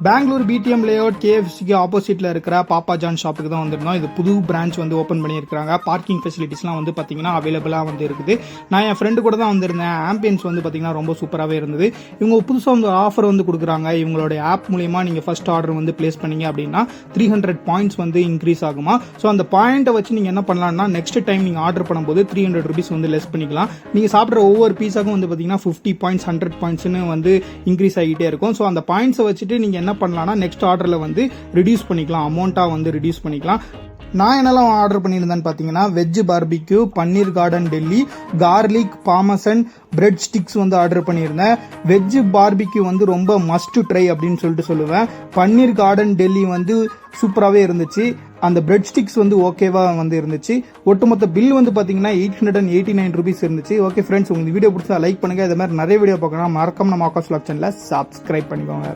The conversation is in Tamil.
பெங்களூர் பிடிஎம் லேஅவுட் கேஎஃப்சிக்கு ஆப்போசிட்ல இருக்கிற பாப்பா ஜான் ஷாப்புக்கு தான் வந்திருந்தோம். இது புது பிரான்ச் வந்து ஓப்பன் பண்ணியிருக்காங்க. பார்க்கிங் ஃபெசிலிட்டிஸ்லாம் வந்து பார்த்தீங்கன்னா அவைலபிளாக வந்து இருக்குது. நான் என் ஃப்ரெண்டு கூட தான் வந்திருந்தேன். ஆம்பியன்ஸ் வந்து பார்த்தீங்கன்னா ரொம்ப சூப்பராகவே இருந்தது. இவங்க புதுசாக வந்து ஆஃபர் வந்து கொடுக்குறாங்க. இவங்களுடைய ஆப் மூலியமா நீங்கள் ஃபர்ஸ்ட் ஆர்டர் வந்து பிளேஸ் பண்ணீங்க அப்படின்னா 300 பாயிண்ட்ஸ் வந்து இன்க்ரீஸ் ஆகுமா. ஸோ அந்த பாயிண்ட்டை வச்சு நீங்கள் என்ன பண்ணலாம்னா நெக்ஸ்ட் டைம் நீங்கள் ஆர்டர் பண்ணும்போது 300 rupees வந்து லெஸ் பண்ணிக்கலாம். நீங்கள் சாப்பிட்ற ஒவ்வொரு பீஸாக்கும் வந்து பார்த்தீங்கன்னா 50 பாயிண்ட்ஸ் 100 பாயிண்ட்ஸ்னு வந்து இன்க்ரீஸ் ஆகிட்டே இருக்கும். ஸோ அந்த பாயிண்ட்ஸை வச்சுட்டு நீங்கள் என்ன பண்ணலாம்னா நெக்ஸ்ட் ஆர்டரில் வந்து ரிடியூஸ் பண்ணிக்கலாம், அமௌண்ட்டாக வந்து ரிடியூஸ் பண்ணிக்கலாம். நான் என்னெல்லாம் ஆர்டர் பண்ணியிருந்தேன்னு பார்த்தீங்கன்னா veg barbecue, paneer garden Delhi, garlic parmesan breadsticks வந்து ஆர்டர் பண்ணியிருந்தேன். வெஜ் பார்பிக்யூ வந்து ரொம்ப மஸ்ட் ட்ரை அப்படின்னு சொல்லிட்டு சொல்லுவேன். பன்னீர் கார்டன் டெல்லி வந்து சூப்பராகவே இருந்துச்சு. அந்த பிரெட் ஸ்டிக்ஸ் வந்து ஓகேவா வந்து இருந்துச்சு. ஒட்டுமொத்த பில் வந்து பார்த்தீங்கன்னா 889 rupees இருந்துச்சு. ஓகே ஃப்ரெண்ட்ஸ், உங்களுக்கு வீடியோ பிடிச்சா லைக் பண்ணுங்க. இது மாதிரி நிறைய வீடியோ பார்க்கணும் மறக்காம நம்ம ஆகாஷ் வ்ளாக் சேனலை சப்ஸ்கிரைப் பண்ணிக்கோங்க.